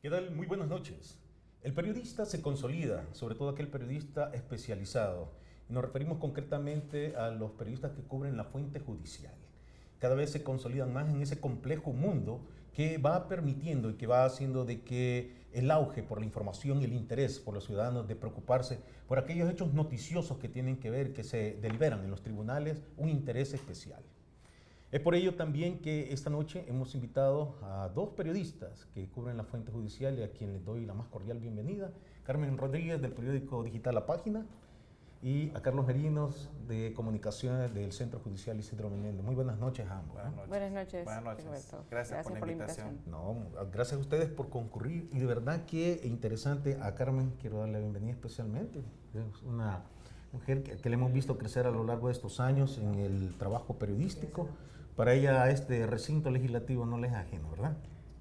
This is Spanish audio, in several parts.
¿Qué tal? Muy buenas noches. El periodista se consolida, sobre todo aquel periodista especializado. Nos referimos concretamente a los periodistas que cubren la fuente judicial. Cada vez se consolidan más en ese complejo mundo que va permitiendo y que va haciendo de que el auge por la información y el interés por los ciudadanos de preocuparse por aquellos hechos noticiosos que tienen que ver, que se deliberan en los tribunales, un interés especial. Es por ello también que esta noche hemos invitado a dos periodistas que cubren la fuente judicial y a quien les doy la más cordial bienvenida. Carmen Rodríguez del periódico digital La Página y a Carlos Merinos de Comunicaciones del Centro Judicial Isidro Menéndez. Muy buenas noches a ambos. Buenas noches. Buenas noches. Roberto. Gracias por la invitación. No, gracias a ustedes por concurrir y de verdad que interesante. A Carmen quiero darle la bienvenida especialmente. Es una mujer que le hemos visto crecer a lo largo de estos años en el trabajo periodístico. Para ella este recinto legislativo no le es ajeno, ¿verdad?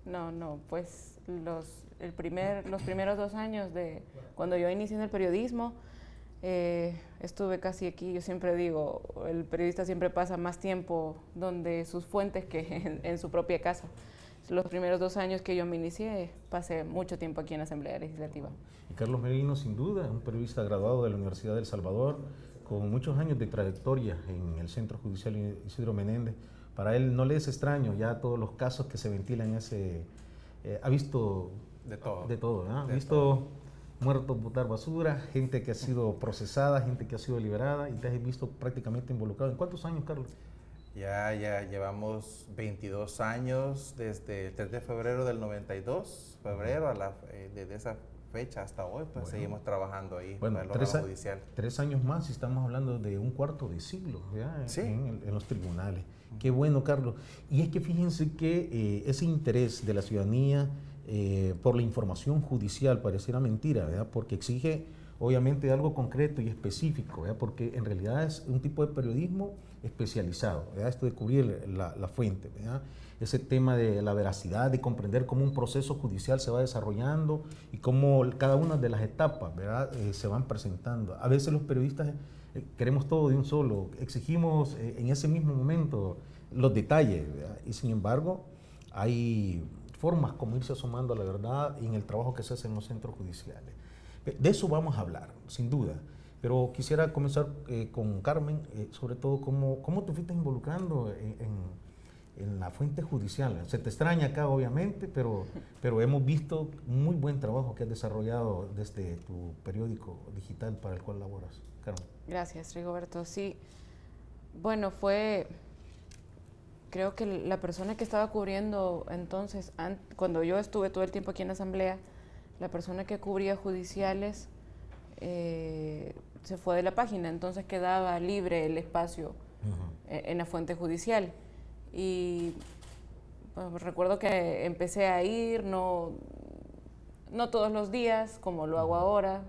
No, pues los primeros 2 años de cuando yo inicié en el periodismo, estuve casi aquí. Yo siempre digo, el periodista siempre pasa más tiempo donde sus fuentes que en su propia casa. Los primeros 2 años que yo me inicié, pasé mucho tiempo aquí en la Asamblea Legislativa. Y Carlos Merino, sin duda, un periodista graduado de la Universidad de El Salvador, con muchos años de trayectoria en el Centro Judicial Isidro Menéndez. Para él no le es extraño ya todos los casos que se ventilan en ese... ha visto de todo, ¿no? Ha visto todo. Muertos botar basura, gente que ha sido procesada, gente que ha sido liberada, y te has visto prácticamente involucrado. ¿En cuántos años, Carlos? Ya llevamos 22 años desde el 3 de febrero del 92, desde esa fecha hasta hoy, pues seguimos trabajando ahí en el órgano judicial. 3 años más y estamos hablando de un cuarto de siglo ¿ya? Sí. en los tribunales. Qué bueno, Carlos. Y es que fíjense que ese interés de la ciudadanía por la información judicial pareciera mentira, ¿verdad? Porque exige obviamente algo concreto y específico, ¿verdad? Porque en realidad es un tipo de periodismo especializado, ¿verdad? Esto de cubrir la fuente, ¿verdad? Ese tema de la veracidad, de comprender cómo un proceso judicial se va desarrollando y cómo cada una de las etapas, ¿verdad? Se van presentando. A veces los periodistas queremos todo de un solo, exigimos en ese mismo momento los detalles, ¿verdad? Y sin embargo hay formas como irse asomando a la verdad en el trabajo que se hace en los centros judiciales. De eso vamos a hablar, sin duda. Pero quisiera comenzar con Carmen, sobre todo cómo te fuiste involucrando en la fuente judicial. Se te extraña acá, obviamente, pero hemos visto muy buen trabajo que has desarrollado desde tu periódico digital para el cual laboras. Carmen. Gracias, Rigoberto. Sí, bueno, creo que la persona que estaba cubriendo entonces, cuando yo estuve todo el tiempo aquí en la Asamblea, la persona que cubría judiciales se fue de la página, entonces quedaba libre el espacio en la fuente judicial. Y bueno, recuerdo que empecé a ir, no todos los días, como lo hago ahora.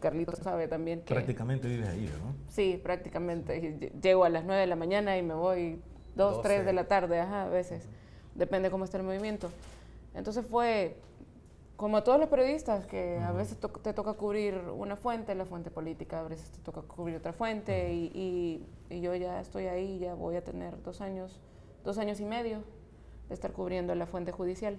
Carlitos sabe también que... Prácticamente vives ahí, ¿no? Sí, prácticamente. Llego a las 9 de la mañana y me voy 2, 3 de la tarde, a veces. Depende cómo está el movimiento. Entonces fue como a todos los periodistas, que a veces te toca cubrir una fuente, la fuente política, a veces te toca cubrir otra fuente, y yo ya estoy ahí, ya voy a tener 2 años y medio de estar cubriendo la fuente judicial.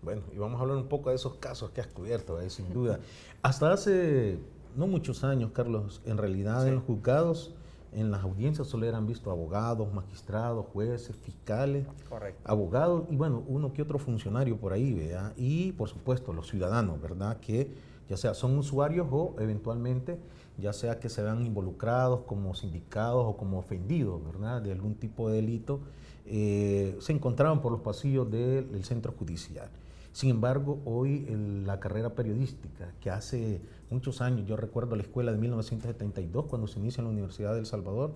Bueno, y vamos a hablar un poco de esos casos que has cubierto, sin duda. Hasta hace no muchos años, Carlos, en realidad sí, en los juzgados, en las audiencias solo eran vistos abogados, magistrados, jueces, fiscales, correcto, abogados y bueno, uno que otro funcionario por ahí, ¿verdad? Y por supuesto los ciudadanos, ¿verdad? Que ya sea son usuarios o eventualmente ya sea que se vean involucrados como sindicados o como ofendidos, ¿verdad? De algún tipo de delito, se encontraban por los pasillos del centro judicial. Sin embargo, hoy la carrera periodística, que hace muchos años, yo recuerdo la escuela de 1972, cuando se inicia en la Universidad de El Salvador,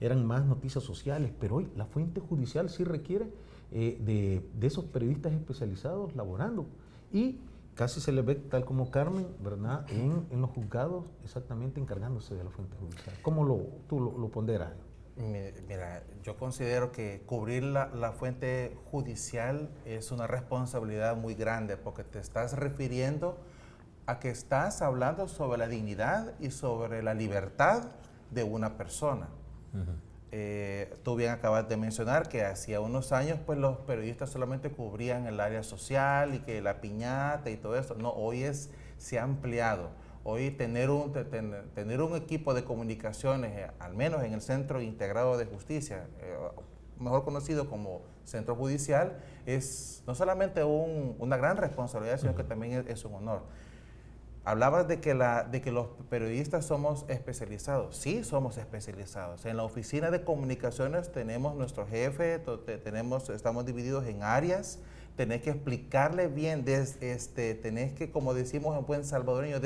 eran más noticias sociales, pero hoy la fuente judicial sí requiere de esos periodistas especializados laborando. Y casi se les ve, tal como Carmen, ¿verdad?, en los juzgados, exactamente encargándose de la fuente judicial. ¿Cómo tú lo ponderas? Mira, yo considero que cubrir la fuente judicial es una responsabilidad muy grande, porque te estás refiriendo a que estás hablando sobre la dignidad y sobre la libertad de una persona. Tú bien acabas de mencionar que hacía unos años pues los periodistas solamente cubrían el área social y que la piñata y todo eso. No, hoy se ha ampliado. Hoy tener un equipo de comunicaciones, al menos en el Centro Integrado de Justicia, mejor conocido como Centro Judicial, es no solamente una gran responsabilidad, sino que también es un honor. Hablabas de que los periodistas somos especializados. Sí, somos especializados. En la oficina de comunicaciones tenemos nuestro jefe, estamos divididos en áreas. Tenés que explicarle bien, tenés que, como decimos en buen salvadoreño,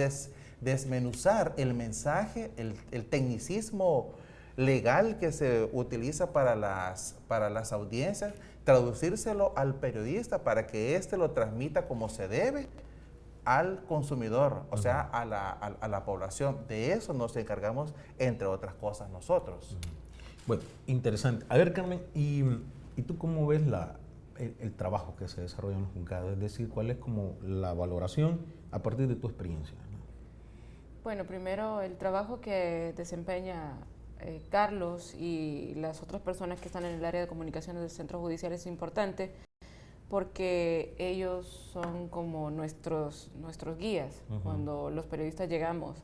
desmenuzar el mensaje, el tecnicismo legal que se utiliza para las audiencias, traducírselo al periodista para que éste lo transmita como se debe al consumidor, o sea, a la población. De eso nos encargamos, entre otras cosas, nosotros. Bueno, interesante. A ver, Carmen, ¿y tú cómo ves el trabajo que se desarrolla en los juzgados? Es decir, ¿cuál es como la valoración a partir de tu experiencia? Bueno, primero, el trabajo que desempeña Carlos y las otras personas que están en el área de comunicaciones del Centro Judicial es importante, porque ellos son como nuestros guías cuando los periodistas llegamos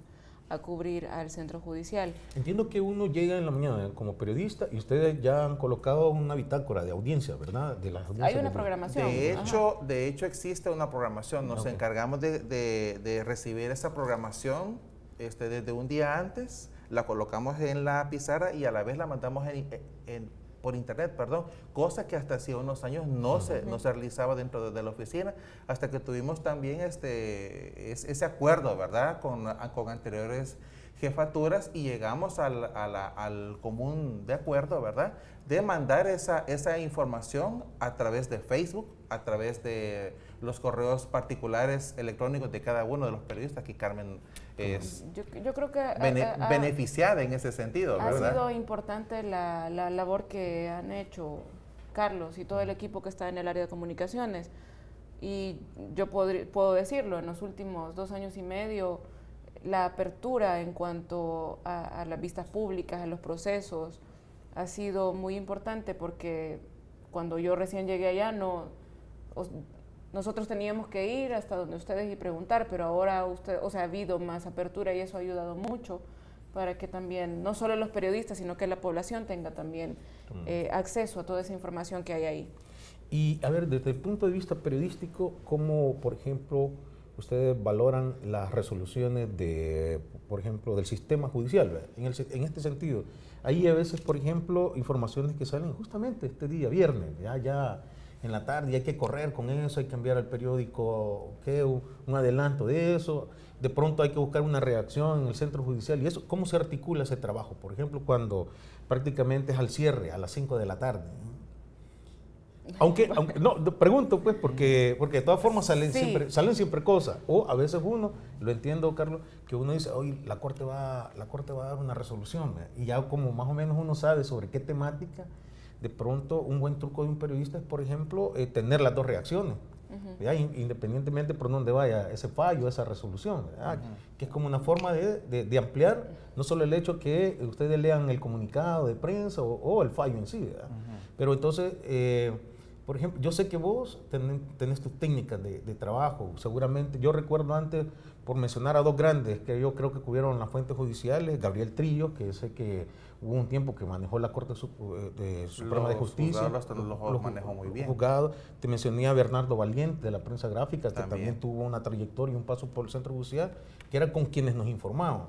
a cubrir al Centro Judicial. Entiendo que uno llega en la mañana como periodista y ustedes ya han colocado una bitácora de audiencia, ¿verdad? Hay una programación. De hecho existe una programación. Nos encargamos de recibir esa programación desde un día antes, la colocamos en la pizarra y a la vez la mandamos por internet, cosa que hasta hace unos años no se realizaba dentro de la oficina, hasta que tuvimos también ese acuerdo, ¿verdad?, con anteriores jefaturas y llegamos al común de acuerdo, ¿verdad?, de mandar esa información a través de Facebook, a través de los correos particulares electrónicos de cada uno de los periodistas, que Carmen es yo creo que beneficiada en ese sentido, ¿verdad? Ha sido importante la labor que han hecho Carlos y todo el equipo que está en el área de comunicaciones. Y yo puedo decirlo, en los últimos 2 años y medio, la apertura en cuanto a las vistas públicas, a los procesos, ha sido muy importante, porque cuando yo recién llegué allá nosotros teníamos que ir hasta donde ustedes y preguntar, pero ahora ha habido más apertura y eso ha ayudado mucho para que también, no solo los periodistas, sino que la población tenga también acceso a toda esa información que hay ahí. Y a ver, desde el punto de vista periodístico, ¿cómo, por ejemplo, ustedes valoran las resoluciones por ejemplo, del sistema judicial? En este sentido, hay a veces, por ejemplo, informaciones que salen justamente este día, viernes, ya en la tarde, y hay que correr con eso, hay que enviar al periódico un adelanto de eso, de pronto hay que buscar una reacción en el Centro Judicial, y eso, ¿cómo se articula ese trabajo? Por ejemplo, cuando prácticamente es al cierre, a las 5 de la tarde. Aunque no, pregunto pues, porque de todas formas salen siempre cosas, o a veces uno, lo entiendo, Carlos, que uno dice, hoy la corte va a dar una resolución, ¿verdad? Y ya como más o menos uno sabe sobre qué temática, de pronto un buen truco de un periodista es, por ejemplo, tener las dos reacciones, independientemente por dónde vaya ese fallo, esa resolución, que es como una forma de ampliar no solo el hecho que ustedes lean el comunicado de prensa o el fallo en sí, ¿verdad? Pero entonces, por ejemplo, yo sé que vos tenés tus técnicas de trabajo, seguramente. Yo recuerdo antes, por mencionar a 2 grandes que yo creo que cubrieron las fuentes judiciales, Gabriel Trillo, que sé que hubo un tiempo que manejó la Corte Suprema de Justicia. Los manejó muy bien. Te mencioné a Bernardo Valiente, de la prensa gráfica, que también tuvo una trayectoria y un paso por el Centro Judicial, que era con quienes nos informábamos.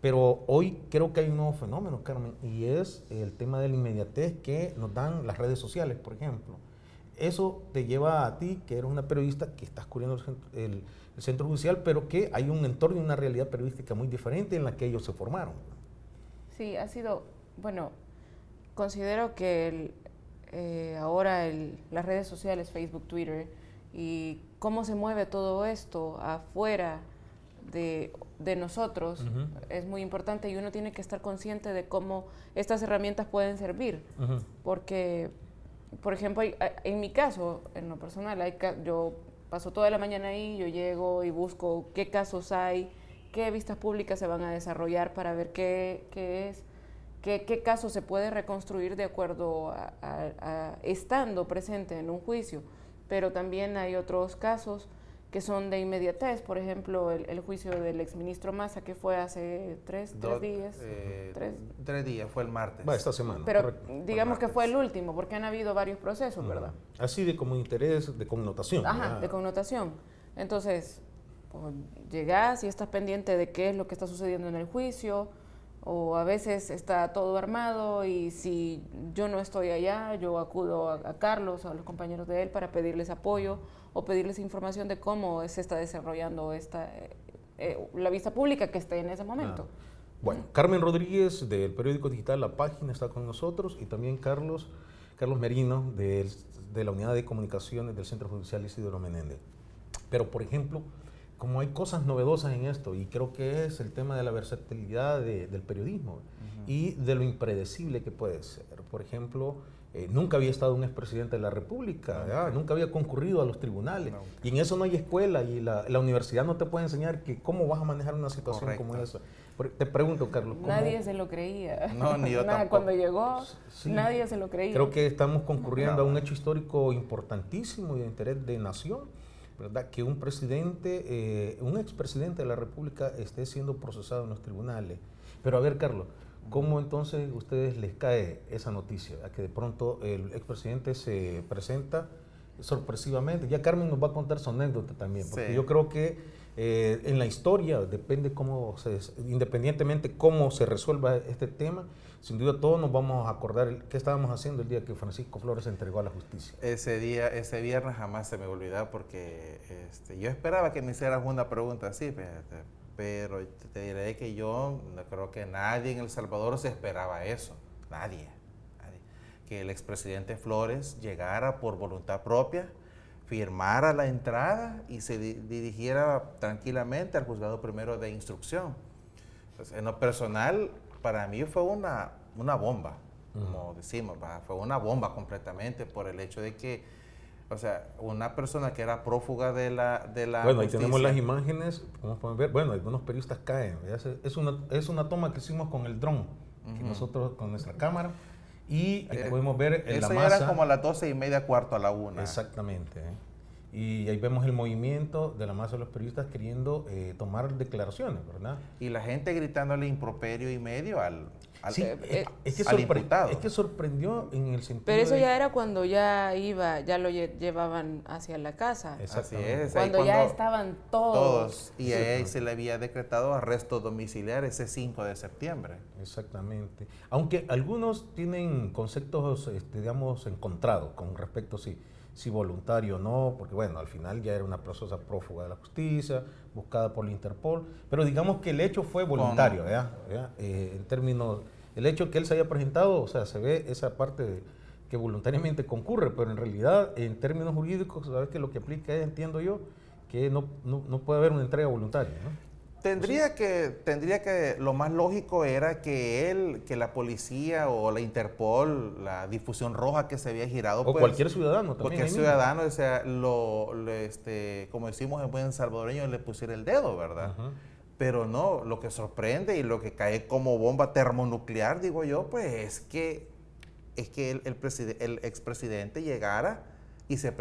Pero hoy creo que hay un nuevo fenómeno, Carmen, y es el tema de la inmediatez que nos dan las redes sociales, por ejemplo. Eso te lleva a ti, que eres una periodista que estás cubriendo el Centro Judicial, pero que hay un entorno y una realidad periodística muy diferente en la que ellos se formaron. Sí, ha sido, bueno, considero que ahora las redes sociales, Facebook, Twitter, y cómo se mueve todo esto afuera de nosotros, es muy importante, y uno tiene que estar consciente de cómo estas herramientas pueden servir, porque, por ejemplo, en mi caso, en lo personal, yo paso toda la mañana ahí, yo llego y busco qué casos hay, qué vistas públicas se van a desarrollar para ver qué es, qué caso se puede reconstruir de acuerdo a estando presente en un juicio, pero también hay otros casos que son de inmediatez, por ejemplo, el juicio del exministro Massa, que fue hace tres días. 3 días, fue el martes. Esta semana. Pero correcto. digamos que fue el último, porque han habido varios procesos, ¿verdad? Así de como interés, de connotación. Ajá, de connotación. Entonces, pues, llegás y estás pendiente de qué es lo que está sucediendo en el juicio, o a veces está todo armado y si yo no estoy allá, yo acudo a Carlos, a los compañeros de él para pedirles apoyo o pedirles información de cómo se está desarrollando la vista pública que esté en ese momento. Bueno, Carmen Rodríguez del periódico digital La Página está con nosotros y también Carlos Merino de la Unidad de Comunicaciones del Centro Judicial Isidoro Menéndez. Pero, por ejemplo, como hay cosas novedosas en esto, y creo que es el tema de la versatilidad del periodismo y de lo impredecible que puede ser. Por ejemplo, nunca había estado un expresidente de la República, nunca había concurrido a los tribunales, y en eso no hay escuela, y la universidad no te puede enseñar que cómo vas a manejar una situación como esa. Te pregunto, Carlos. Nadie se lo creía. No, ni yo tampoco. Cuando llegó, nadie se lo creía. Creo que estamos concurriendo a un hecho histórico importantísimo y de interés de nación, ¿verdad? Que un presidente, un expresidente de la República esté siendo procesado en los tribunales. Pero a ver, Carlos, ¿cómo entonces a ustedes les cae esa noticia? A que de pronto el expresidente se presenta sorpresivamente. Ya Carmen nos va a contar su anécdota también, porque yo creo que en la historia depende independientemente cómo se resuelva este tema, sin duda todos nos vamos a acordar qué estábamos haciendo el día que Francisco Flores se entregó a la justicia. Ese viernes jamás se me olvidó porque yo esperaba que me hicieras una pregunta así, pero te diré que yo no creo que nadie en El Salvador se esperaba eso, nadie. Que el expresidente Flores llegara por voluntad propia, firmara la entrada y se dirigiera tranquilamente al juzgado primero de instrucción. Pues, en lo personal, para mí fue una bomba, como decimos, fue una bomba completamente por el hecho de que, o sea, una persona que era prófuga de la Bueno, ahí justicia. tenemos las imágenes, como pueden ver, bueno, algunos periodistas caen, es una toma que hicimos con el dron, que nosotros con nuestra cámara, y podemos ver en la masa. Eso era como a las 12:30, 12:45. Exactamente. Y ahí vemos el movimiento de la masa de los periodistas queriendo tomar declaraciones, ¿verdad? Y la gente gritándole improperio y medio al imputado. Es que sorprendió en el sentido. Pero eso ya era cuando ya lo llevaban hacia la casa. Así es. Cuando ya estaban todos. Y ahí se le había decretado arresto domiciliario ese 5 de septiembre. Exactamente. Aunque algunos tienen conceptos, digamos, encontrados con respecto si voluntario o no, porque bueno, al final ya era una persona prófuga de la justicia, buscada por la Interpol, pero digamos que el hecho fue voluntario, en términos, el hecho que él se haya presentado, o sea, se ve esa parte de que voluntariamente concurre, pero en realidad, en términos jurídicos, sabes que lo que aplica es, entiendo yo, que no puede haber una entrega voluntaria, ¿no? Tendría que lo más lógico era que la policía o la Interpol, la difusión roja que se había girado, o pues, cualquier ciudadano también. Cualquier ciudadano, o sea, como decimos en buen salvadoreño, le pusiera el dedo, ¿verdad? Pero no, lo que sorprende y lo que cae como bomba termonuclear, digo yo, pues es que el expresidente llegara y se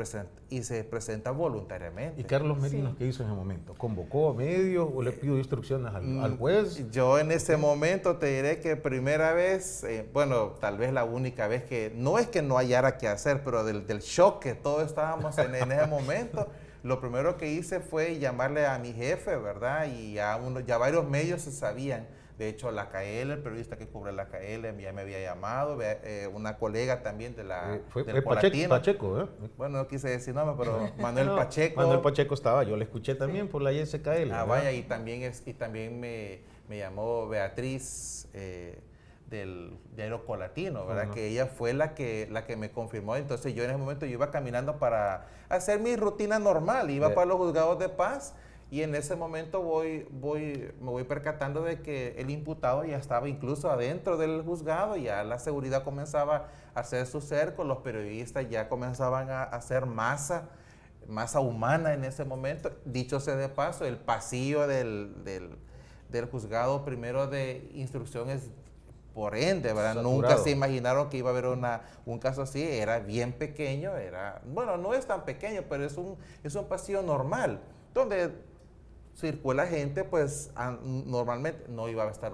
presenta voluntariamente. ¿Y Carlos Merino qué hizo en ese momento? ¿Convocó a medios o le pidió instrucciones al juez? Yo en ese momento te diré que primera vez, bueno, tal vez la única vez que, no es que no hallara qué hacer, pero del shock que todos estábamos en ese momento, lo primero que hice fue llamarle a mi jefe, ¿verdad? Y ya varios medios se sabían. De hecho, la KL, el periodista que cubre la KL, ya me había llamado, una colega también del Pacheco, ¿eh? Bueno, no quise decir nombre, pero Manuel Pacheco. Manuel Pacheco estaba, yo le escuché también por la YSKL. Vaya, y también me llamó Beatriz del diario Colatino, ¿verdad? Que ella fue la que me confirmó. Entonces yo en ese momento yo iba caminando para hacer mi rutina normal, iba para los juzgados de paz. Y en ese momento me voy percatando de que el imputado ya estaba incluso adentro del juzgado, ya la seguridad comenzaba a hacer su cerco, los periodistas ya comenzaban a hacer masa humana en ese momento. Dicho sea de paso, el pasillo del juzgado primero de instrucción es por ende, ¿verdad? Saturado. Nunca se imaginaron que iba a haber un caso así, era bien pequeño, bueno, no es tan pequeño, pero es un pasillo normal, donde circula gente, pues normalmente no iba a estar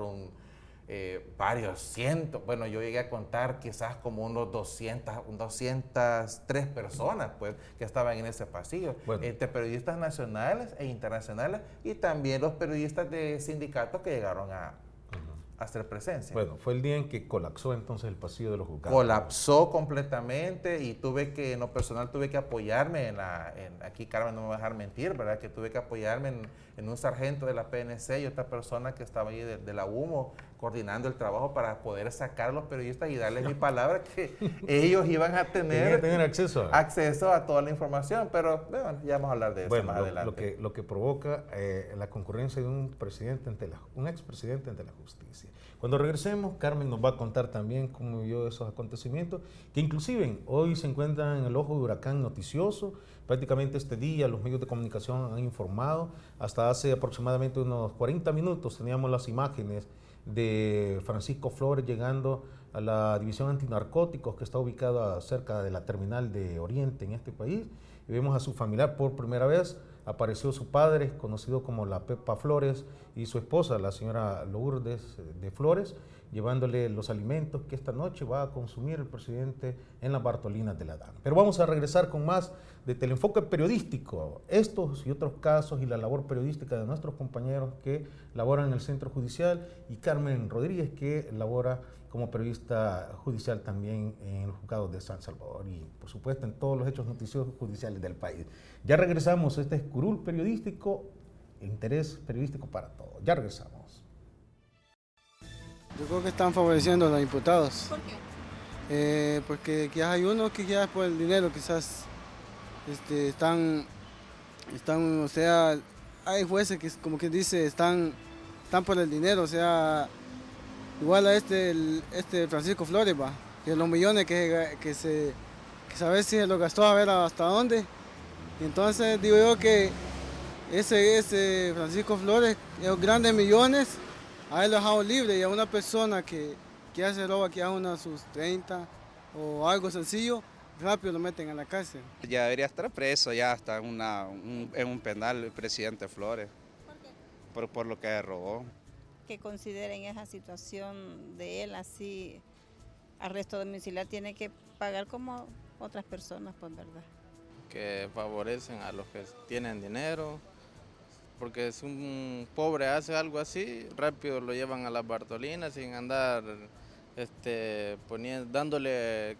varios cientos, bueno, yo llegué a contar quizás como unos 203 personas, pues, que estaban en ese pasillo, entre periodistas nacionales e internacionales, y también los periodistas de sindicatos que llegaron a hacer presencia. Bueno, fue el día en que colapsó entonces el pasillo de los juzgados. Colapsó completamente, y en lo personal tuve que apoyarme aquí Carmen no me va a dejar mentir, ¿verdad? Que tuve que apoyarme en un sargento de la PNC y otra persona que estaba ahí de la UMO coordinando el trabajo para poder sacar a los periodistas y darles mi palabra que ellos iban a tener acceso a toda la información, pero bueno, ya vamos a hablar de eso más adelante. Lo que provoca la concurrencia de un expresidente ante la justicia. Cuando regresemos, Carmen nos va a contar también cómo vio esos acontecimientos, que inclusive hoy se encuentran en el ojo de huracán noticioso. Prácticamente este día los medios de comunicación han informado, hasta hace aproximadamente unos 40 minutos teníamos las imágenes de Francisco Flores llegando a la División Antinarcóticos, que está ubicada cerca de la terminal de Oriente en este país, y vemos a su familiar por primera vez. Apareció su padre, conocido como la Pepa Flores, y su esposa, la señora Lourdes de Flores, llevándole los alimentos que esta noche va a consumir el presidente en las Bartolinas de la DAN. Pero vamos a regresar con más de Teleenfoque Periodístico, estos y otros casos y la labor periodística de nuestros compañeros que laboran en el Centro Judicial, y Carmen Rodríguez, que labora como periodista judicial también en los juzgados de San Salvador y, por supuesto, en todos los hechos noticiosos judiciales del país. Ya regresamos, este es Curul Periodístico, interés periodístico para todos. Ya regresamos. Yo creo que están favoreciendo a los imputados. ¿Por qué? Porque quizás hay unos que quizás por el dinero quizás están, o sea, hay jueces que como que dice están por el dinero, o sea, igual a este Francisco Flores, que los millones que sabe si se lo gastó a ver hasta dónde. Entonces digo yo que ese Francisco Flores, esos grandes millones, a él lo ha dejado libre, y a una persona que hace roba, que hace sus 30 o algo sencillo, rápido lo meten en la cárcel. Ya debería estar preso, ya está en un penal el presidente Flores. ¿Por qué? Por lo que robó. Que consideren esa situación de él así, arresto domiciliario, tiene que pagar como otras personas, pues, ¿verdad? Que favorecen a los que tienen dinero, porque si un pobre hace algo así, rápido lo llevan a las Bartolinas sin andar dándole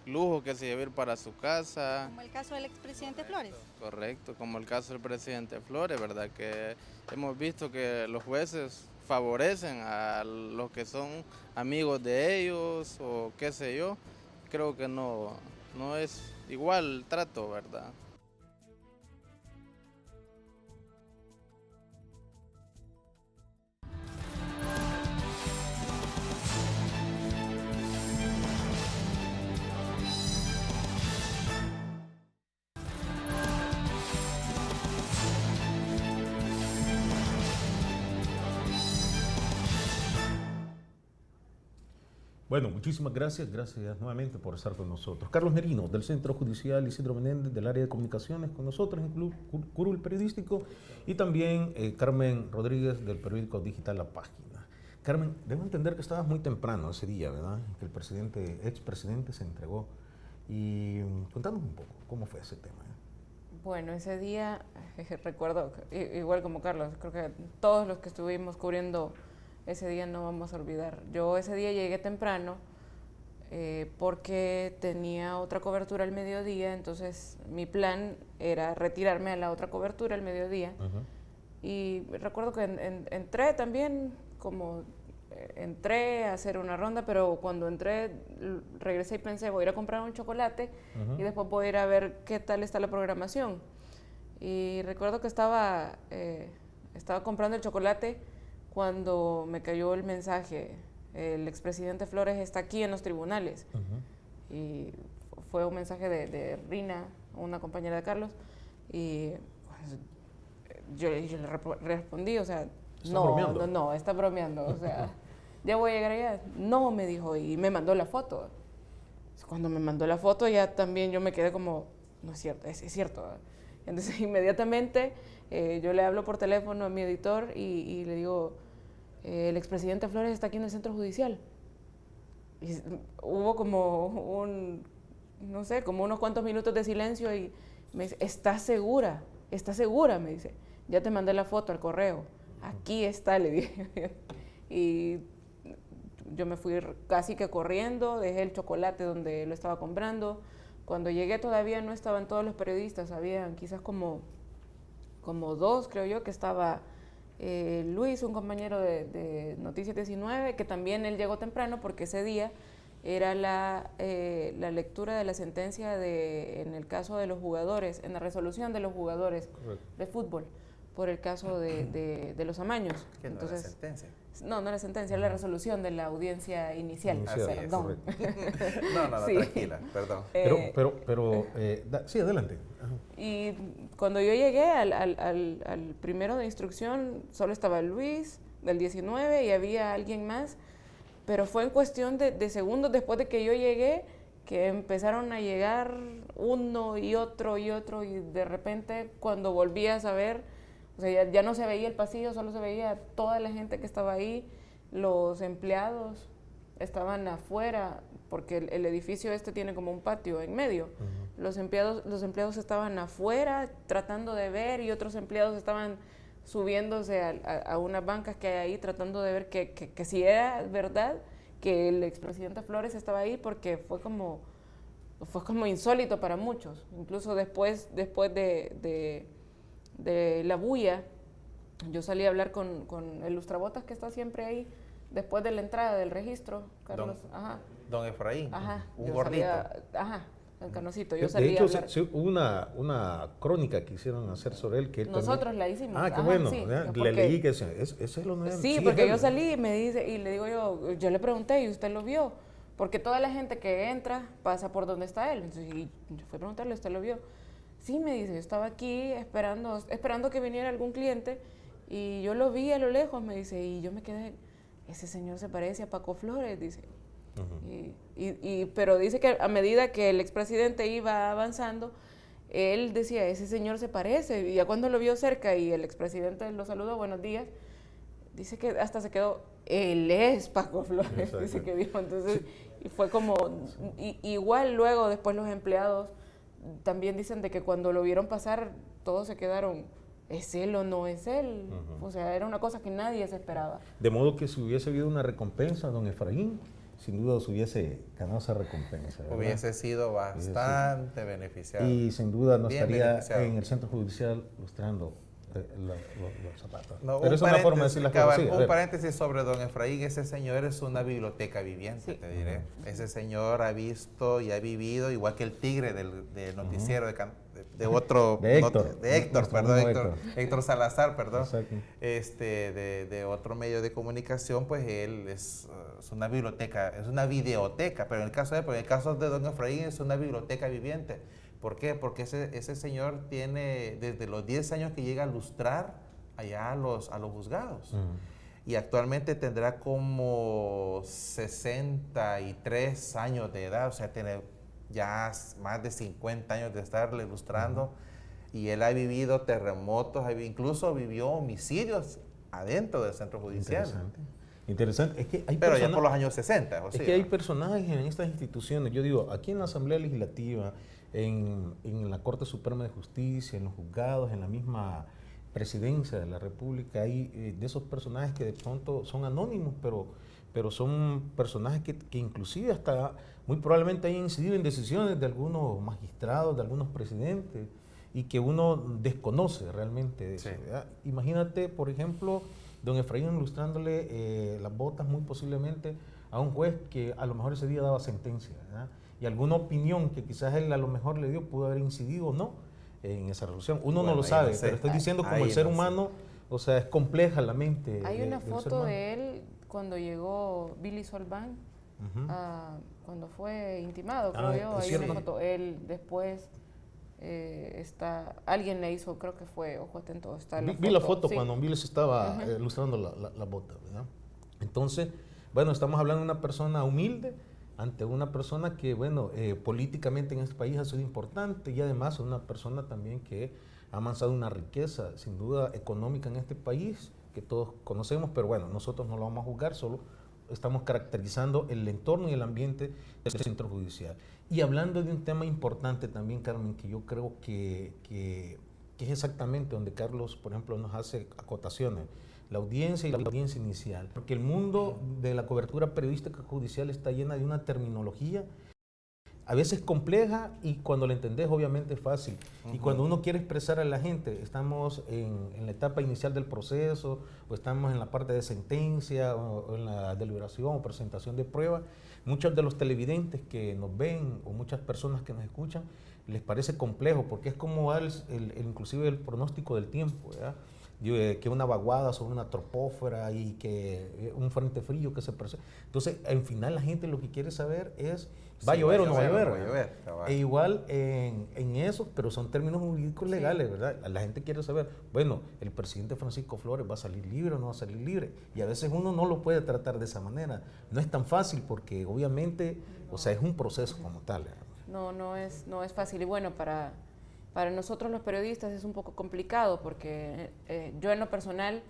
lujo que se lleve ir para su casa. Como el caso del expresidente Flores. Correcto, como el caso del presidente Flores, ¿verdad? Que hemos visto que los jueces favorecen a los que son amigos de ellos o qué sé yo. Creo que no es igual el trato, ¿verdad? Bueno, muchísimas gracias nuevamente por estar con nosotros. Carlos Merino, del Centro Judicial, Isidro Menéndez, del área de comunicaciones, con nosotros en Curul Periodístico, y también Carmen Rodríguez, del periódico digital La Página. Carmen, debo entender que estabas muy temprano ese día, ¿verdad? Que el expresidente se entregó. Y contanos un poco, ¿cómo fue ese tema? Bueno, ese día, recuerdo, igual como Carlos, creo que todos los que estuvimos cubriendo ese día no vamos a olvidar. Yo ese día llegué temprano porque tenía otra cobertura al mediodía, entonces mi plan era retirarme a la otra cobertura al mediodía. Y recuerdo que entré también, entré a hacer una ronda, pero cuando entré regresé y pensé, voy a ir a comprar un chocolate y después voy a ir a ver qué tal está la programación. Y recuerdo que estaba comprando el chocolate cuando me cayó el mensaje, el expresidente Flores está aquí en los tribunales. Y fue un mensaje de Rina, una compañera de Carlos, y pues, yo le respondí, o sea, no, está bromeando, o sea, ya voy a llegar allá. No, me dijo, y me mandó la foto. Cuando me mandó la foto ya también yo me quedé como, no es cierto, es cierto. Entonces inmediatamente yo le hablo por teléfono a mi editor y le digo, el expresidente Flores está aquí en el centro judicial. Y hubo como no sé, como unos cuantos minutos de silencio y me dice, ¿estás segura? ¿Estás segura? Me dice, ya te mandé la foto al correo. Aquí está, le dije. Y yo me fui casi que corriendo, dejé el chocolate donde lo estaba comprando. Cuando llegué todavía no estaban todos los periodistas, habían quizás como 2, creo yo, que estaba Luis, un compañero de Noticias 19, que también él llegó temprano porque ese día era la lectura de la sentencia en el caso de los jugadores, en la resolución de los jugadores de fútbol, por el caso de los amaños. ¿Qué no era sentencia? No era sentencia, era la resolución de la audiencia inicial. Perdón. No, sí. Tranquila, perdón. Sí, adelante. Ajá. Y cuando yo llegué al primero de instrucción, solo estaba Luis, del 19, y había alguien más, pero fue en cuestión de segundos después de que yo llegué, que empezaron a llegar uno y otro, y de repente cuando volví a saber, o sea, ya no se veía el pasillo, solo se veía toda la gente que estaba ahí, los empleados estaban afuera, porque el edificio tiene como un patio en medio. Uh-huh. Los empleados estaban afuera tratando de ver y otros empleados estaban subiéndose a unas bancas que hay ahí tratando de ver que si era verdad que el expresidente Flores estaba ahí, porque fue como insólito para muchos. Incluso después de la bulla, yo salí a hablar con el lustrabotas que está siempre ahí, después de la entrada del registro, Carlos. Don Efraín, un gordito. Don Carnosito, yo salí a hablar. Sí, hubo una crónica que hicieron hacer sobre él. Que él nosotros también... la hicimos. Qué bueno. Sí, le leí que ese es lo nuevo. Sí, porque yo salí y me dice, y le digo yo le pregunté, ¿y usted lo vio? Porque toda la gente que entra pasa por donde está él. Entonces, y yo fui a preguntarle, ¿usted lo vio? Sí, me dice, yo estaba aquí esperando que viniera algún cliente y yo lo vi a lo lejos, me dice, y yo me quedé, ese señor se parece a Paco Flores, dice. Uh-huh. Pero dice que a medida que el expresidente iba avanzando, él decía, ese señor se parece, y ya cuando lo vio cerca y el expresidente lo saludó, buenos días, dice que hasta se quedó, él es Paco Flores. Exacto. Dice que dijo, entonces, y fue como, igual luego después los empleados también dicen de que cuando lo vieron pasar, todos se quedaron, ¿es él o no es él? Uh-huh. O sea, era una cosa que nadie se esperaba. De modo que si hubiese habido una recompensa, don Efraín, sin duda se hubiese ganado esa recompensa, ¿verdad? Hubiese sido bastante beneficiado. Y sin duda no estaría en el centro judicial lustrando los zapatos. No, pero es una forma de decir las cosas. Un paréntesis sobre don Efraín. Ese señor es una biblioteca viviente, te diré. Uh-huh. Ese señor ha visto y ha vivido, igual que el tigre del noticiero uh-huh. Héctor Salazar, perdón. De otro medio de comunicación, pues él es una biblioteca, es una videoteca, pero en el caso de don Efraín es una biblioteca viviente. ¿Por qué? Porque ese señor tiene desde los 10 años que llega a lustrar allá a los juzgados. Uh-huh. Y actualmente tendrá como 63 años de edad, o sea, tiene ya más de 50 años de estarle ilustrando. Uh-huh. Y él ha vivido terremotos, incluso vivió homicidios adentro del centro judicial. Interesante. Es que hay pero ya por los años 60. Es que hay personajes en estas instituciones. Yo digo, aquí en la Asamblea Legislativa, en la Corte Suprema de Justicia, en los juzgados, en la misma Presidencia de la República, hay de esos personajes que de pronto son anónimos, pero son personajes que inclusive hasta muy probablemente hayan incidido en decisiones de algunos magistrados, de algunos presidentes, y que uno desconoce realmente de eso. Sí. Imagínate, por ejemplo, don Efraín ilustrándole las botas muy posiblemente a un juez que a lo mejor ese día daba sentencia, ¿verdad? Y alguna opinión que quizás él a lo mejor le dio pudo haber incidido o no en esa resolución. Uno no lo sabe, pero estoy diciendo como el ser humano, o sea, es compleja la mente. Hay una foto de él cuando llegó Billy Solván, uh-huh. Cuando fue intimado, creo yo. Hay una foto, él después alguien le hizo, creo que fue Ojo Atento. Está vi la foto sí. Cuando Billy se estaba uh-huh. Ilustrando la bota, ¿verdad? Entonces, bueno, estamos hablando de una persona humilde ante una persona que, bueno, políticamente en este país ha sido importante y además una persona también que ha avanzado una riqueza, sin duda, económica en este país, que todos conocemos, pero bueno, nosotros no lo vamos a juzgar, solo estamos caracterizando el entorno y el ambiente del centro judicial. Y hablando de un tema importante también, Carmen, que yo creo que es exactamente donde Carlos, por ejemplo, nos hace acotaciones, la audiencia y la audiencia inicial, porque el mundo de la cobertura periodística judicial está llena de una terminología a veces compleja y cuando la entendés obviamente es fácil. Y cuando uno quiere expresar a la gente, estamos en la etapa inicial del proceso o estamos en la parte de sentencia o en la deliberación o presentación de pruebas, muchos de los televidentes que nos ven o muchas personas que nos escuchan les parece complejo porque es como inclusive el pronóstico del tiempo, ¿verdad? Que una vaguada sobre una tropósfera y que un frente frío que se presenta. Entonces, al final la gente lo que quiere saber es, ¿va a llover o no va a llover? E igual en eso, pero son términos jurídicos legales, ¿verdad? La gente quiere saber, bueno, el presidente Francisco Flores va a salir libre o no va a salir libre. Y a veces uno no lo puede tratar de esa manera. No es tan fácil porque obviamente, o sea, es un proceso como tal. No es fácil. Y bueno, para nosotros los periodistas es un poco complicado porque yo en lo personal,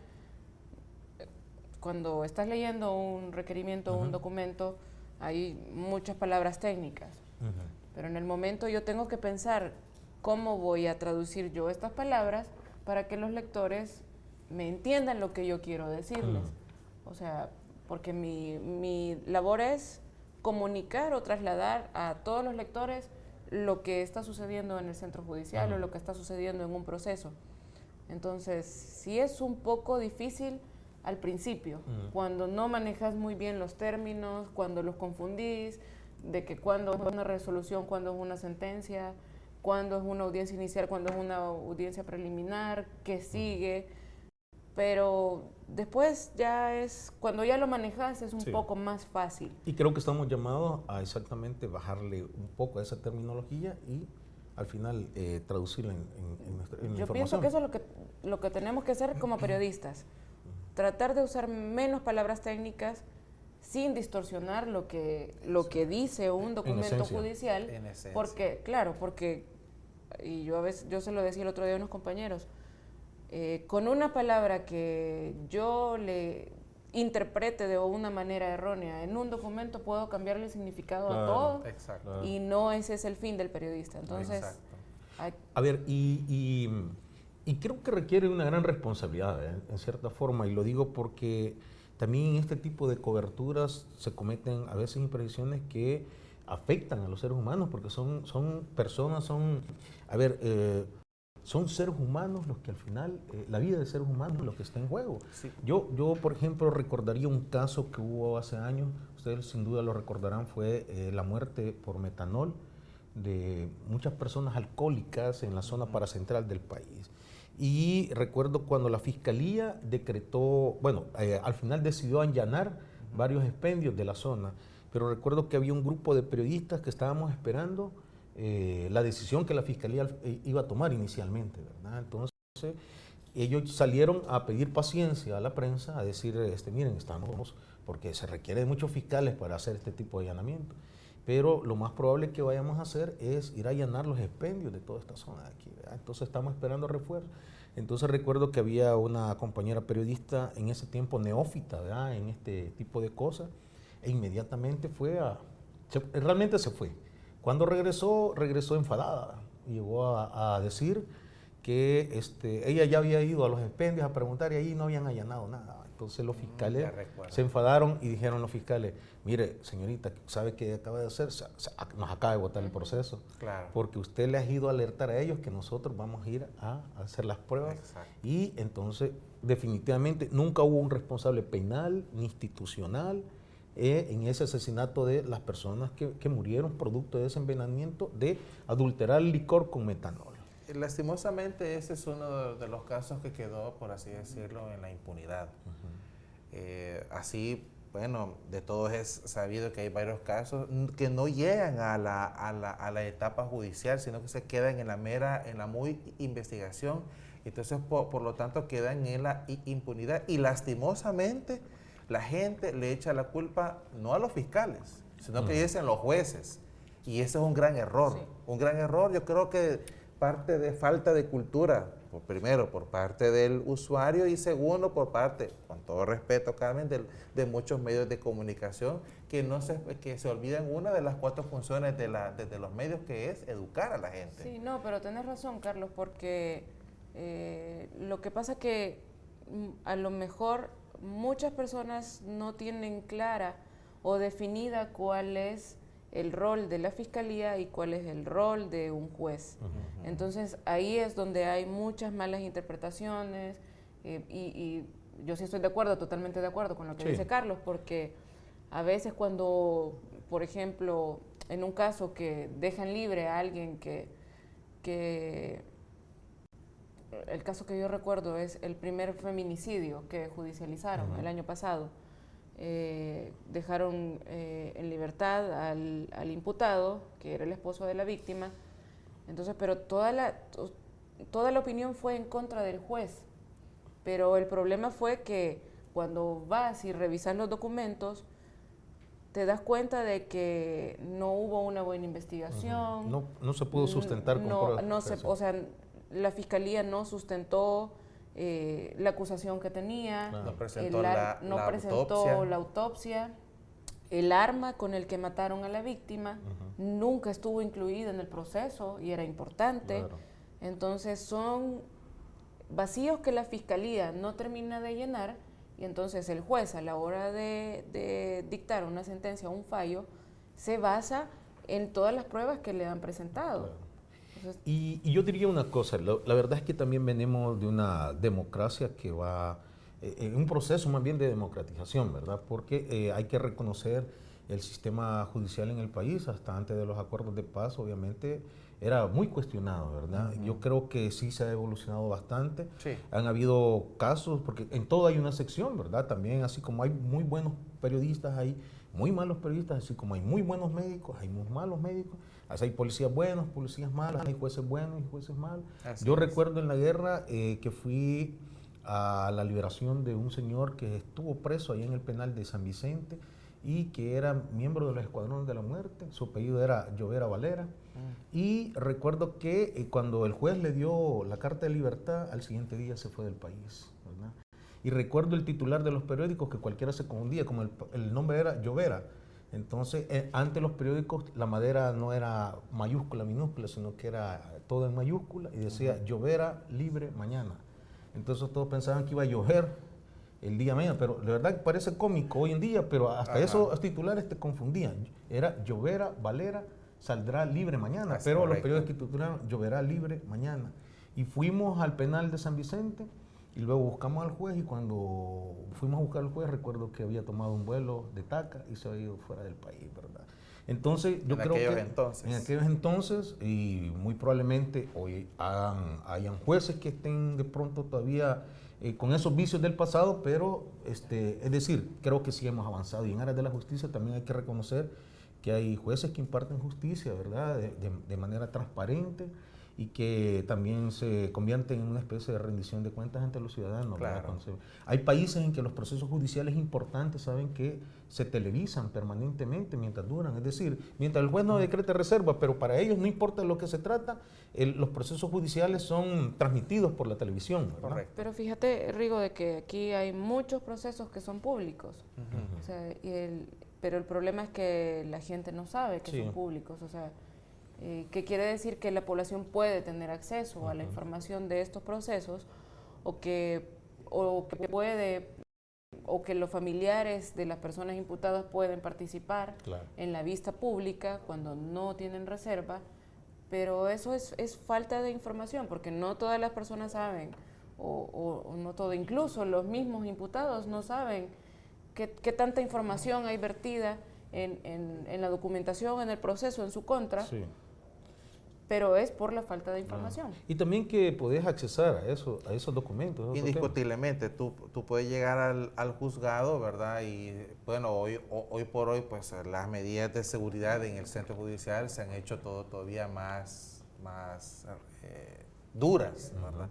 cuando estás leyendo un requerimiento o un documento, hay muchas palabras técnicas, pero en el momento yo tengo que pensar cómo voy a traducir yo estas palabras para que los lectores me entiendan lo que yo quiero decirles. O sea, porque mi labor es comunicar o trasladar a todos los lectores lo que está sucediendo en el centro judicial o lo que está sucediendo en un proceso. Entonces, sí es un poco difícil al principio, cuando no manejas muy bien los términos, cuando los confundís, de que cuándo es una resolución, cuándo es una sentencia, cuándo es una audiencia inicial, cuándo es una audiencia preliminar, qué sigue. Pero después cuando ya lo manejas es un poco más fácil. Y creo que estamos llamados a exactamente bajarle un poco a esa terminología y al final traducirla en información. Yo pienso que eso es lo que tenemos que hacer como periodistas. Tratar de usar menos palabras técnicas sin distorsionar lo que dice un documento judicial. Porque, claro, y yo se lo decía el otro día a unos compañeros, con una palabra que yo le interprete de una manera errónea en un documento puedo cambiarle el significado a todo. Exacto. Y no ese es el fin del periodista. Entonces, a ver, y creo que requiere una gran responsabilidad, en cierta forma, y lo digo porque también en este tipo de coberturas se cometen a veces imprecisiones que afectan a los seres humanos porque son personas, son seres humanos los que al final, la vida de seres humanos es lo que está en juego. Sí. Yo, por ejemplo, recordaría un caso que hubo hace años, ustedes sin duda lo recordarán, fue la muerte por metanol de muchas personas alcohólicas en la zona paracentral del país. Y recuerdo cuando la Fiscalía decretó, al final decidió allanar varios expendios de la zona, pero recuerdo que había un grupo de periodistas que estábamos esperando la decisión que la Fiscalía iba a tomar inicialmente, ¿verdad? Entonces, ellos salieron a pedir paciencia a la prensa, a decir, miren, estamos, porque se requiere de muchos fiscales para hacer este tipo de allanamiento, pero lo más probable que vayamos a hacer es ir a allanar los expendios de toda esta zona de aquí, ¿verdad? Entonces, estamos esperando refuerzos. Entonces, recuerdo que había una compañera periodista en ese tiempo neófita, ¿verdad?, en este tipo de cosas, e inmediatamente realmente se fue. Cuando regresó enfadada. Llegó a decir que ella ya había ido a los expendios a preguntar y ahí no habían allanado nada. Entonces los fiscales se enfadaron y dijeron los fiscales, mire, señorita, ¿sabe qué acaba de hacer? Nos acaba de botar el proceso. Claro. Porque usted les ha ido a alertar a ellos que nosotros vamos a ir a hacer las pruebas. Exacto. Y entonces, definitivamente, nunca hubo un responsable penal ni institucional en ese asesinato de las personas que murieron producto de ese envenenamiento de adulterar el licor con metanol. Lastimosamente ese es uno de los casos que quedó, por así decirlo, en la impunidad. Así, bueno, de todos es sabido que hay varios casos que no llegan a la etapa judicial, sino que se quedan en la muy investigación. Entonces, por lo tanto, quedan en la impunidad y lastimosamente La gente le echa la culpa no a los fiscales, sino que dicen los jueces. Y ese es un gran error. Sí. Un gran error, yo creo que parte de falta de cultura, primero por parte del usuario y segundo por parte, con todo respeto, Carmen, de muchos medios de comunicación que se olvidan una de las 4 funciones de los medios, que es educar a la gente. Sí, no, pero tenés razón, Carlos, porque lo que pasa que a lo mejor muchas personas no tienen clara o definida cuál es el rol de la fiscalía y cuál es el rol de un juez. Entonces ahí es donde hay muchas malas interpretaciones y yo sí estoy totalmente de acuerdo con lo que dice Carlos, porque a veces cuando, por ejemplo, en un caso que dejan libre a alguien que el caso que yo recuerdo es el primer feminicidio que judicializaron el año pasado. Dejaron en libertad al imputado, que era el esposo de la víctima. Entonces, pero toda la opinión fue en contra del juez. Pero el problema fue que cuando vas y revisas los documentos, te das cuenta de que no hubo una buena investigación. No se pudo sustentar con pruebas. O sea, la fiscalía no sustentó la acusación que tenía, no presentó la autopsia, el arma con el que mataron a la víctima nunca estuvo incluida en el proceso y era importante. Claro. Entonces son vacíos que la fiscalía no termina de llenar y entonces el juez a la hora de dictar una sentencia o un fallo se basa en todas las pruebas que le han presentado. Claro. Y yo diría una cosa, la verdad es que también venimos de una democracia que va, en un proceso más bien de democratización, ¿verdad? Porque hay que reconocer el sistema judicial en el país, hasta antes de los acuerdos de paz, obviamente, era muy cuestionado, ¿verdad? Yo creo que sí se ha evolucionado bastante. Sí. Han habido casos, porque en todo hay una sección, ¿verdad? También, así como hay muy buenos periodistas, hay muy malos periodistas, así como hay muy buenos médicos, hay muy malos médicos. Así hay policías buenos, policías malos, hay jueces buenos y jueces malos. Yo recuerdo en la guerra que fui a la liberación de un señor que estuvo preso ahí en el penal de San Vicente y que era miembro de los Escuadrones de la Muerte. Su apellido era Llovera Valera. Y recuerdo que cuando el juez le dio la carta de libertad, al siguiente día se fue del país, ¿verdad? Y recuerdo el titular de los periódicos que cualquiera se confundía, como el nombre era Llovera. Entonces, antes los periódicos, la madera no era mayúscula, minúscula, sino que era todo en mayúscula y decía Llovera libre mañana. Entonces todos pensaban que iba a llover el día mañana, pero de verdad parece cómico hoy en día, pero hasta esos titulares te confundían. Era Llovera Valera saldrá libre mañana, así pero correcto. Los periódicos titularon Lloverá libre mañana. Y fuimos al penal de San Vicente y luego buscamos al juez y cuando fuimos a buscar al juez recuerdo que había tomado un vuelo de Taca y se había ido fuera del país, ¿verdad? Entonces yo creo que en aquellos entonces y muy probablemente hoy hayan jueces que estén de pronto todavía con esos vicios del pasado, pero es decir, creo que sí hemos avanzado y en áreas de la justicia también hay que reconocer que hay jueces que imparten justicia, ¿verdad? De manera transparente y que también se convierten en una especie de rendición de cuentas ante los ciudadanos. Claro. Hay países en que los procesos judiciales importantes saben que se televisan permanentemente mientras duran, es decir, mientras el juez no decrete reserva, pero para ellos no importa de lo que se trata, los procesos judiciales son transmitidos por la televisión. Correcto. Pero fíjate, Rigo, de que aquí hay muchos procesos que son públicos, o sea, pero el problema es que la gente no sabe que son públicos, o sea, que quiere decir que la población puede tener acceso a la información de estos procesos o que los familiares de las personas imputadas pueden participar en la vista pública cuando no tienen reserva, pero eso es falta de información porque no todas las personas saben o no todo, incluso los mismos imputados no saben qué tanta información hay vertida en la documentación, en el proceso, en su contra. Sí. Pero es por la falta de información. Y también que podés accesar a esos documentos. Indiscutiblemente, tú puedes llegar al juzgado, ¿verdad? Y bueno, hoy por hoy, pues las medidas de seguridad en el centro judicial se han hecho todavía más duras, ¿verdad?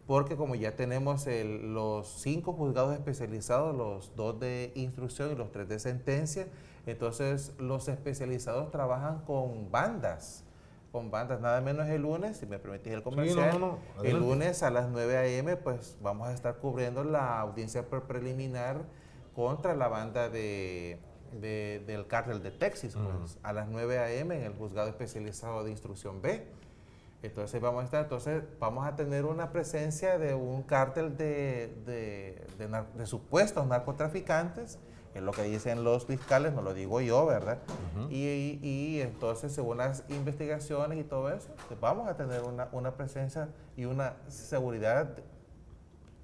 porque como ya tenemos los 5 juzgados especializados, los 2 de instrucción y los 3 de sentencia, entonces los especializados trabajan con bandas, nada menos el lunes, si me permitís el comercial, Sí, el lunes a las 9 a.m. pues vamos a estar cubriendo la audiencia preliminar contra la banda del cártel de Texas, pues, a las 9 a.m. en el juzgado especializado de instrucción B. Entonces vamos a tener una presencia de un cártel de supuestos narcotraficantes, es lo que dicen los fiscales, no lo digo yo, ¿verdad? Y entonces, según las investigaciones y todo eso, pues vamos a tener una presencia y una seguridad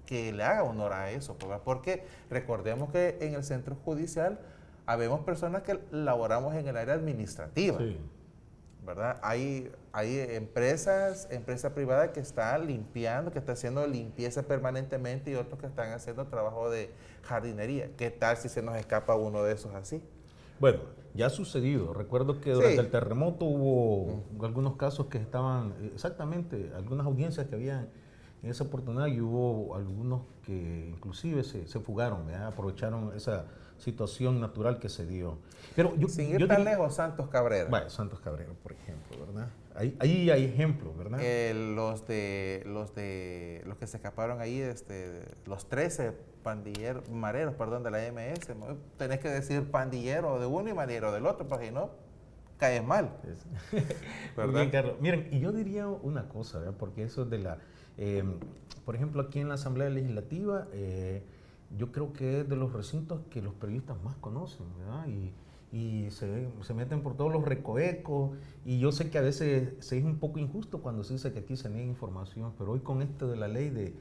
que le haga honor a eso, ¿verdad? Porque recordemos que en el centro judicial habemos personas que laboramos en el área administrativa, ¿verdad? Hay empresa privada que está limpiando, que está haciendo limpieza permanentemente y otros que están haciendo trabajo de jardinería. ¿Qué tal si se nos escapa uno de esos así? Bueno, ya ha sucedido. Recuerdo que durante el terremoto hubo algunos casos que estaban, exactamente, algunas audiencias que habían en esa oportunidad y hubo algunos que inclusive se fugaron, ¿verdad? Aprovecharon esa situación natural que se dio. Pero sin ir tan lejos, Santos Cabrera. Bueno, Santos Cabrera, por ejemplo, ¿verdad? Ahí hay ejemplos, ¿verdad? Los que se escaparon ahí, los 13 mareros, de la MS, tenés que decir pandillero de uno y manero del otro, porque si no, caes mal. ¿Verdad? Bien, Carlos. Miren, y yo diría una cosa, ¿verdad? Porque eso de la... por ejemplo, aquí en la Asamblea Legislativa, yo creo que es de los recintos que los periodistas más conocen, ¿verdad? Y se meten por todos los recovecos, y yo sé que a veces se es un poco injusto cuando se dice que aquí se niega información, pero hoy con esto de la ley de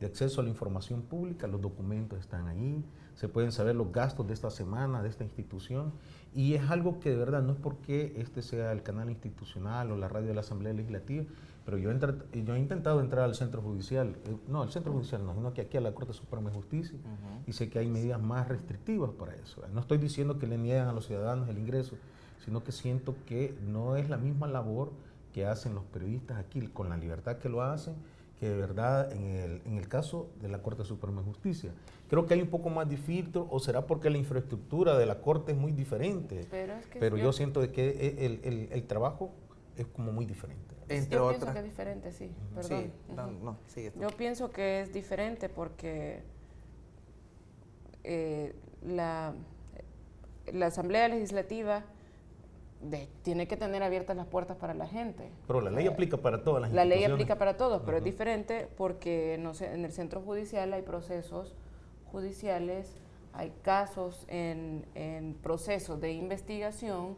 acceso a la información pública, los documentos están ahí, se pueden saber los gastos de esta semana, de esta institución, y es algo que de verdad no es porque este sea el canal institucional o la radio de la Asamblea Legislativa, pero yo he intentado entrar al centro judicial, no, al centro judicial no, sino que aquí a la Corte Suprema de Justicia, y sé que hay medidas más restrictivas para eso. No estoy diciendo que le niegan a los ciudadanos el ingreso, sino que siento que no es la misma labor que hacen los periodistas aquí, con la libertad que lo hacen, que de verdad en el caso de la Corte Suprema de Justicia. Creo que hay un poco más de filtro, o será porque la infraestructura de la Corte es muy diferente, pero yo siento de que el trabajo es como muy diferente. Yo pienso que es diferente, sí, perdón. Sí, yo pienso que es diferente porque la Asamblea Legislativa tiene que tener abiertas las puertas para la gente. Pero la ley aplica para todas las instituciones. La ley aplica para todos, pero es diferente porque no sé, en el centro judicial hay procesos judiciales, hay casos en procesos de investigación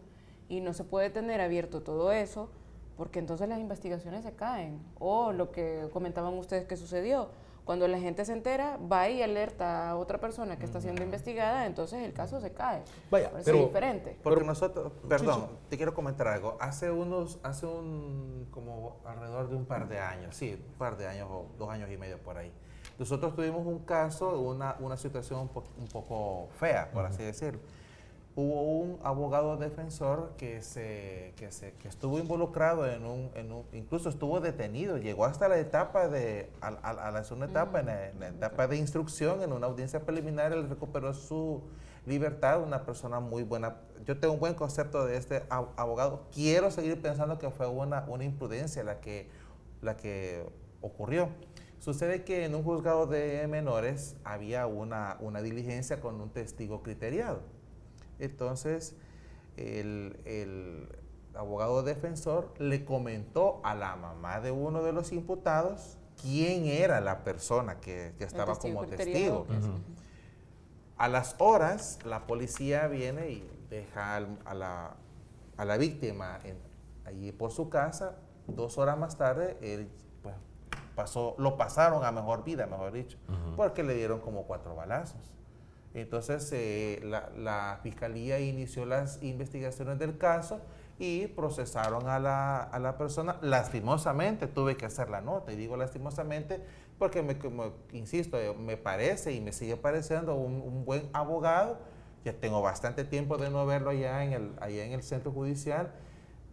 y no se puede tener abierto todo eso porque entonces las investigaciones se caen. O lo que comentaban ustedes que sucedió, cuando la gente se entera, va y alerta a otra persona que está siendo investigada, entonces el caso se cae. Vaya, pero es diferente. Porque nosotros, perdón, te quiero comentar algo. Como alrededor de un par de años, un par de años o 2 años y medio por ahí, nosotros tuvimos un caso, una situación un poco fea, por así decirlo. Hubo un abogado defensor que estuvo involucrado incluso estuvo detenido, llegó hasta la etapa a la segunda etapa, en la etapa de instrucción, en una audiencia preliminar, él recuperó su libertad, una persona muy buena. Yo tengo un buen concepto de este abogado, quiero seguir pensando que fue una imprudencia la que ocurrió. Sucede que en un juzgado de menores había una diligencia con un testigo criteriado. Entonces, el abogado defensor le comentó a la mamá de uno de los imputados quién era la persona que estaba como testigo. A las horas, la policía viene y deja a la víctima allí por su casa. 2 horas más tarde, él lo pasaron a mejor vida, mejor dicho, porque le dieron como 4 balazos. Entonces, la fiscalía inició las investigaciones del caso y procesaron a la persona. Lastimosamente, tuve que hacer la nota, y digo lastimosamente porque, insisto, me parece y me sigue pareciendo un buen abogado. Ya tengo bastante tiempo de no verlo allá en el centro judicial.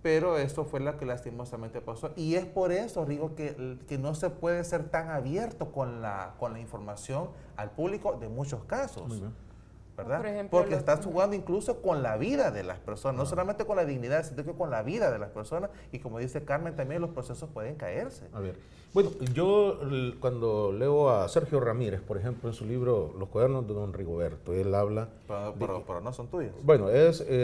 pero esto fue lo que lastimosamente pasó. Y es por eso, digo, que no se puede ser tan abierto con la información al público de muchos casos. Muy bien. ¿Verdad? Por ejemplo, porque estás jugando incluso con la vida de las personas, no solamente con la dignidad, sino que con la vida de las personas. Y como dice Carmen, también los procesos pueden caerse. A ver, bueno, yo cuando leo a Sergio Ramírez, por ejemplo, en su libro Los cuadernos de don Rigoberto, él habla... Pero no son tuyos. Bueno,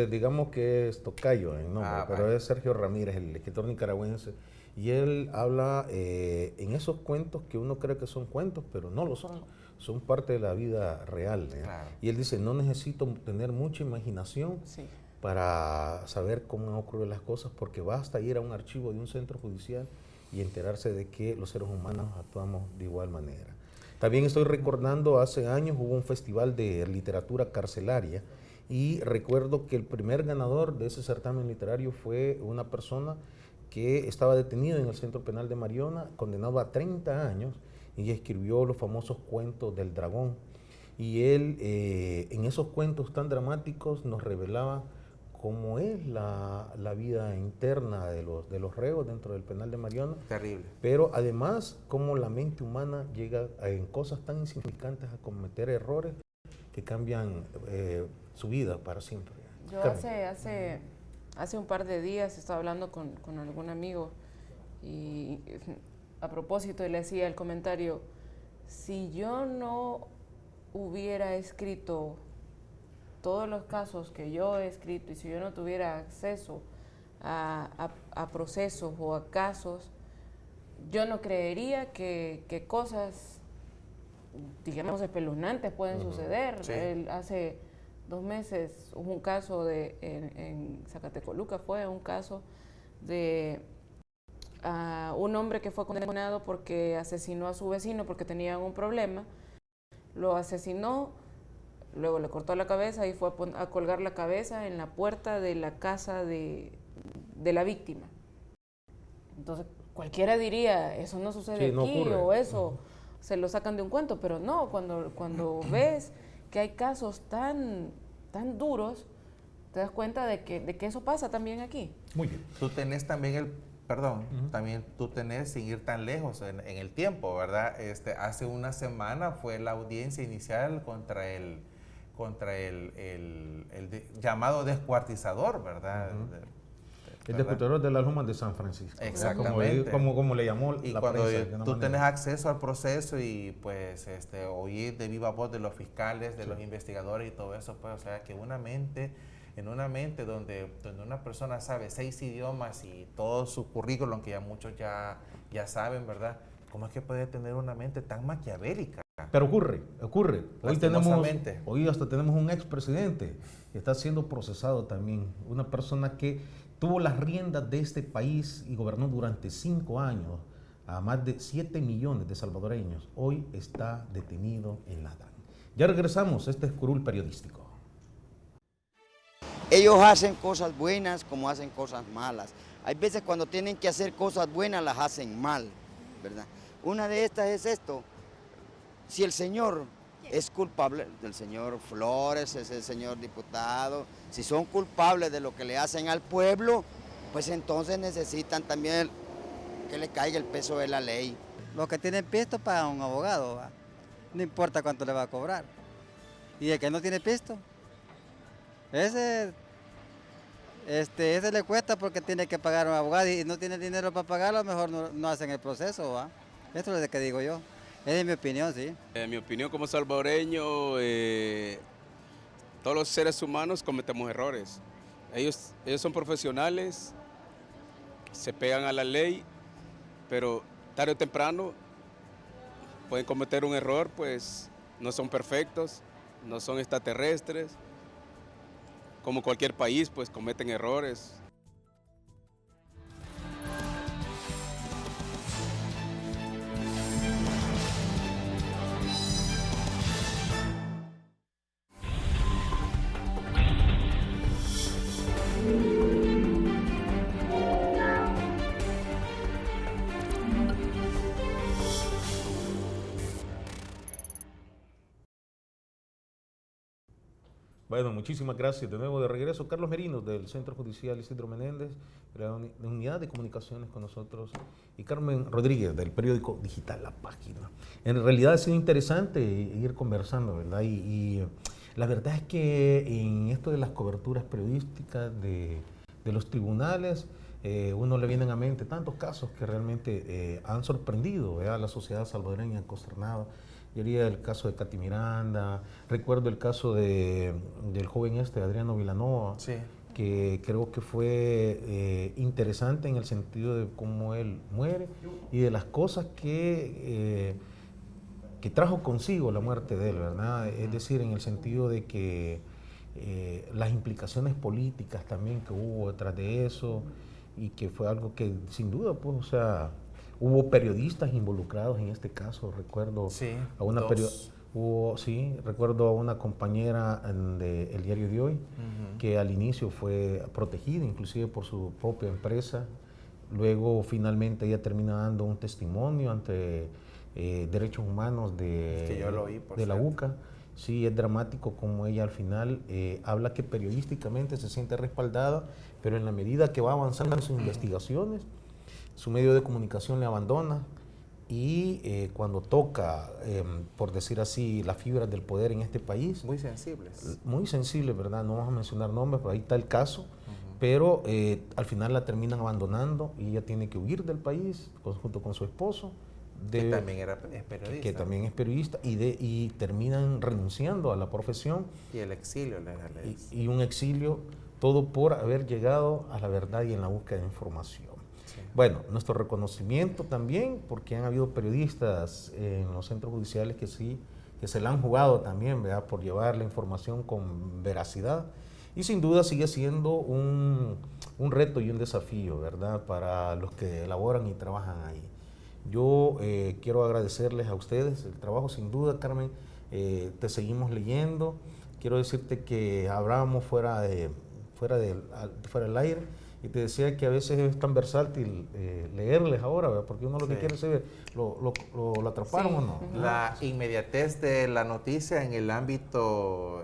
digamos que es tocayo en nombre, pero es Sergio Ramírez, el escritor nicaragüense, y él habla en esos cuentos que uno cree que son cuentos, pero no lo son. Son parte de la vida real. Claro. Y él dice, no necesito tener mucha imaginación para saber cómo han ocurrido las cosas, porque basta ir a un archivo de un centro judicial y enterarse de que los seres humanos actuamos de igual manera. También estoy recordando, hace años hubo un festival de literatura carcelaria y recuerdo que el primer ganador de ese certamen literario fue una persona que estaba detenido en el Centro Penal de Mariona, condenado a 30 años, y escribió los famosos cuentos del dragón. Y él, en esos cuentos tan dramáticos, nos revelaba cómo es la vida interna de los reos dentro del penal de Mariona. Terrible. Pero además, cómo la mente humana llega en cosas tan insignificantes a cometer errores que cambian su vida para siempre. Yo hace un par de días estaba hablando con algún amigo y... a propósito, le hacía el comentario, si yo no hubiera escrito todos los casos que yo he escrito y si yo no tuviera acceso a procesos o a casos, yo no creería que cosas, digamos, espeluznantes pueden suceder. Sí. Hace 2 meses hubo un caso en Zacatecoluca, fue un caso de... un hombre que fue condenado porque asesinó a su vecino porque tenían un problema, lo asesinó, luego le cortó la cabeza y fue a colgar la cabeza en la puerta de la casa de la víctima. Entonces cualquiera diría, eso no sucede aquí, no o eso se lo sacan de un cuento, pero no, cuando ves que hay casos tan duros, te das cuenta de que eso pasa también aquí. Muy bien. Tú tenés también también tú tenés, sin ir tan lejos en el tiempo, ¿verdad? Hace una semana fue la audiencia inicial contra el llamado descuartizador, ¿verdad? El descuartizador de las Lomas de San Francisco. Exactamente. Como le llamó y la cuando prensa. Tú tenés acceso al proceso y pues oír de viva voz de los fiscales, de los investigadores y todo eso, pues, o sea, que en una mente donde una persona sabe 6 idiomas y todo su currículum, que ya muchos ya saben, ¿Cómo es que puede tener una mente tan maquiavélica? Pero ocurre. Hoy hasta tenemos un expresidente que está siendo procesado también. Una persona que tuvo las riendas de este país y gobernó durante 5 años a más de 7 millones de salvadoreños. Hoy está detenido en la DAN. Ya regresamos, este es Curul Periodístico. Ellos hacen cosas buenas como hacen cosas malas. Hay veces cuando tienen que hacer cosas buenas las hacen mal, ¿verdad? Una de estas es esto. Si el señor es culpable, del señor Flores, ese señor diputado, si son culpables de lo que le hacen al pueblo, pues entonces necesitan también que le caiga el peso de la ley. Los que tienen pisto pagan un abogado, ¿va? No importa cuánto le va a cobrar. Y el que no tiene pisto, ese le cuesta porque tiene que pagar un abogado y no tiene dinero para pagarlo, mejor no hacen el proceso, ¿va? Esto es lo que digo yo. Esa es mi opinión, sí. En mi opinión como salvadoreño, todos los seres humanos cometemos errores. Ellos son profesionales, se pegan a la ley, pero tarde o temprano pueden cometer un error, pues no son perfectos, no son extraterrestres. Como cualquier país, pues cometen errores. Bueno, muchísimas gracias. De nuevo de regreso, Carlos Merino del Centro Judicial Isidro Menéndez, de la Unidad de Comunicaciones con nosotros, y Carmen Rodríguez del periódico digital La Página. En realidad ha sido interesante ir conversando, ¿verdad? Y la verdad es que en esto de las coberturas periodísticas de los tribunales, uno le vienen a mente tantos casos que realmente han sorprendido, ¿verdad?, a la sociedad salvadoreña consternada. Yo diría el caso de Katy Miranda, recuerdo el caso del joven Adriano Vilanova, sí, que creo que fue interesante en el sentido de cómo él muere y de las cosas que trajo consigo la muerte de él, ¿verdad? Es decir, en el sentido de que las implicaciones políticas también que hubo detrás de eso, y que fue algo que sin duda, pues, o sea, hubo periodistas involucrados en este caso. Recuerdo a una recuerdo a una compañera del Diario de Hoy, que al inicio fue protegida inclusive por su propia empresa. Luego finalmente ella termina dando un testimonio ante Derechos Humanos de la UCA. Sí, es dramático como ella al final habla que periodísticamente se siente respaldada, pero en la medida que va avanzando en sus investigaciones, su medio de comunicación le abandona, y cuando toca, por decir así, las fibras del poder en este país. Muy sensibles. Muy sensibles, ¿verdad? No vamos a mencionar nombres, pero ahí está el caso. Pero al final la terminan abandonando y ella tiene que huir del país junto con su esposo. Que también es periodista. Que también es periodista, y terminan renunciando a la profesión. Y el exilio. Y un exilio, todo por haber llegado a la verdad y en la búsqueda de información. Sí. Bueno, nuestro reconocimiento también, porque han habido periodistas en los centros judiciales que se la han jugado también, ¿verdad?, por llevar la información con veracidad. Y sin duda sigue siendo un reto y un desafío, ¿verdad?, para los que elaboran y trabajan ahí. Yo quiero agradecerles a ustedes el trabajo, sin duda, Carmen. Te seguimos leyendo. Quiero decirte que hablábamos fuera del aire, y te decía que a veces es tan versátil leerles ahora, ¿verdad?, porque uno lo que quiere es saber, ¿lo atraparon o no? La inmediatez de la noticia en el ámbito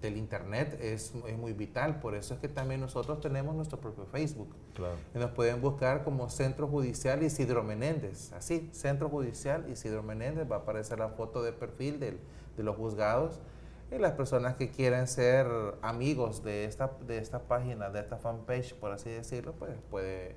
del internet es muy vital. Por eso es que también nosotros tenemos nuestro propio Facebook. Claro. Y nos pueden buscar como Centro Judicial Isidro Menéndez. Así, Centro Judicial Isidro Menéndez. Va a aparecer la foto de perfil de los juzgados. Y las personas que quieran ser amigos de esta página, de esta fanpage, por así decirlo, pues puede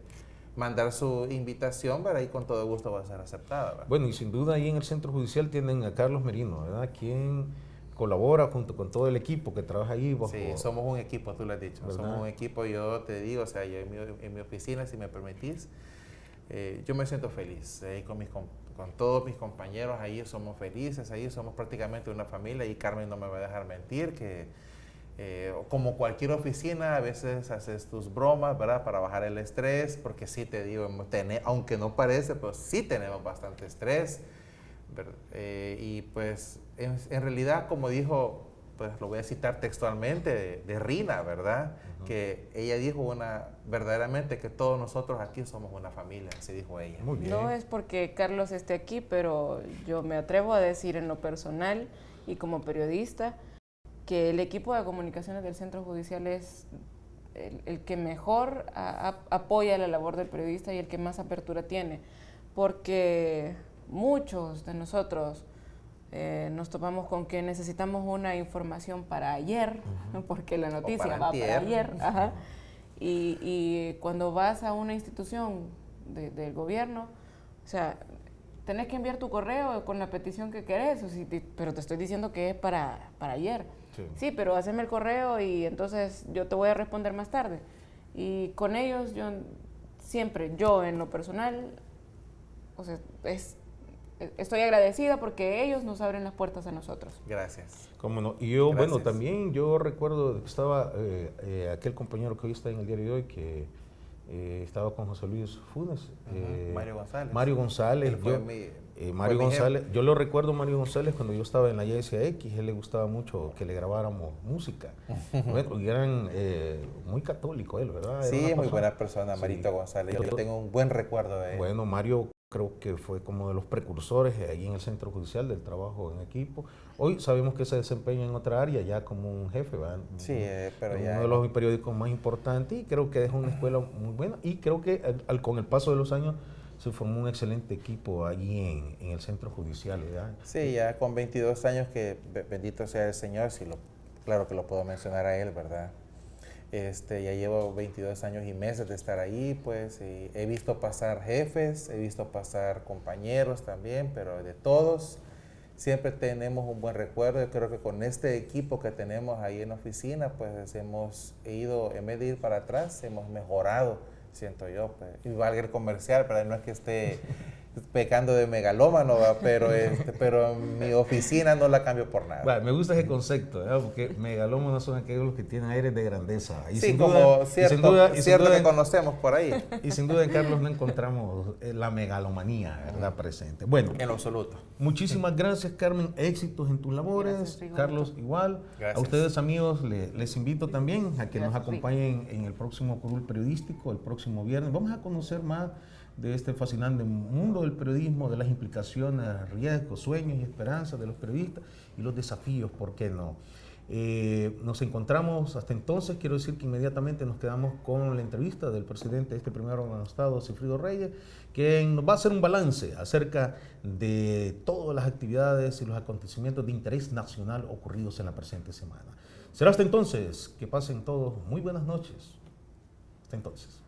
mandar su invitación, ¿verdad?, y con todo gusto va a ser aceptada, ¿verdad? Bueno, y sin duda ahí en el Centro Judicial tienen a Carlos Merino, ¿verdad?, quien colabora junto con todo el equipo que trabaja ahí. Sí, somos un equipo, tú lo has dicho. ¿Verdad? Somos un equipo, yo te digo, o sea, yo en mi oficina, si me permitís, yo me siento feliz. Con todos mis compañeros ahí somos felices, ahí somos prácticamente una familia, y Carmen no me va a dejar mentir que como cualquier oficina, a veces haces tus bromas, ¿verdad?, para bajar el estrés, porque sí te digo, aunque no parece, pues sí tenemos bastante estrés. Y pues en realidad, como dijo, pues lo voy a citar textualmente de Rina, ¿verdad? Que ella dijo verdaderamente que todos nosotros aquí somos una familia, así dijo ella. Muy bien. No es porque Carlos esté aquí, pero yo me atrevo a decir en lo personal y como periodista que el equipo de comunicaciones del Centro Judicial es el que mejor apoya la labor del periodista y el que más apertura tiene, porque muchos de nosotros nos topamos con que necesitamos una información para ayer, porque la noticia va para ayer. Y cuando vas a una institución del gobierno, o sea, tenés que enviar tu correo con la petición que querés, pero te estoy diciendo que es para ayer. Sí, pero haceme el correo y entonces yo te voy a responder más tarde. Y con ellos yo en lo personal, o sea, estoy agradecida porque ellos nos abren las puertas a nosotros. Gracias. ¿Cómo no? Y yo, bueno, también yo recuerdo que estaba aquel compañero que hoy está en el Diario de Hoy, que estaba con José Luis Funes. Mario González. Mario González, yo lo recuerdo, Mario González, cuando yo estaba en la YSX, él le gustaba mucho que le grabáramos música. Bueno, y eran muy católico él, ¿verdad? Sí, es muy buena persona, Marito González. Yo tengo un buen recuerdo de él. Bueno, Mario Creo que fue como de los precursores allí en el Centro Judicial del trabajo en equipo. Hoy sabemos que se desempeña en otra área ya como un jefe, ¿verdad? Sí, pero en ya uno de los periódicos más importantes, y creo que dejó una escuela muy buena, y creo que con el paso de los años se formó un excelente equipo allí en el Centro Judicial, ¿verdad? Sí, ya con 22 años, que bendito sea el Señor, claro que lo puedo mencionar a él, ¿verdad? Ya llevo 22 años y meses de estar ahí, pues, y he visto pasar jefes, he visto pasar compañeros también, pero de todos siempre tenemos un buen recuerdo. Yo creo que con este equipo que tenemos ahí en la oficina, pues hemos ido, en vez de ir para atrás, hemos mejorado, siento yo, pues. Y valga el comercial, pero no es que esté pecando de megalómano, pero mi oficina no la cambio por nada. Bueno, me gusta ese concepto, ¿verdad? Porque megalómanos son aquellos que tienen aires de grandeza. Y sí, cierto que conocemos por ahí. Y sin duda en Carlos no encontramos la megalomanía, ¿verdad? Presente. Bueno, en lo absoluto. Muchísimas gracias, Carmen. Éxitos en tus labores. Gracias, Carlos, igual. Gracias. A ustedes, amigos, les invito también a que nos acompañen en el próximo curul periodístico, el próximo viernes. Vamos a conocer más de este fascinante mundo del periodismo, de las implicaciones, riesgos, sueños y esperanzas de los periodistas y los desafíos, ¿por qué no? Nos encontramos hasta entonces. Quiero decir que inmediatamente nos quedamos con la entrevista del presidente de este primer órgano de Estado, Sigfrido Reyes, quien nos va a hacer un balance acerca de todas las actividades y los acontecimientos de interés nacional ocurridos en la presente semana. Será hasta entonces. Que pasen todos muy buenas noches. Hasta entonces.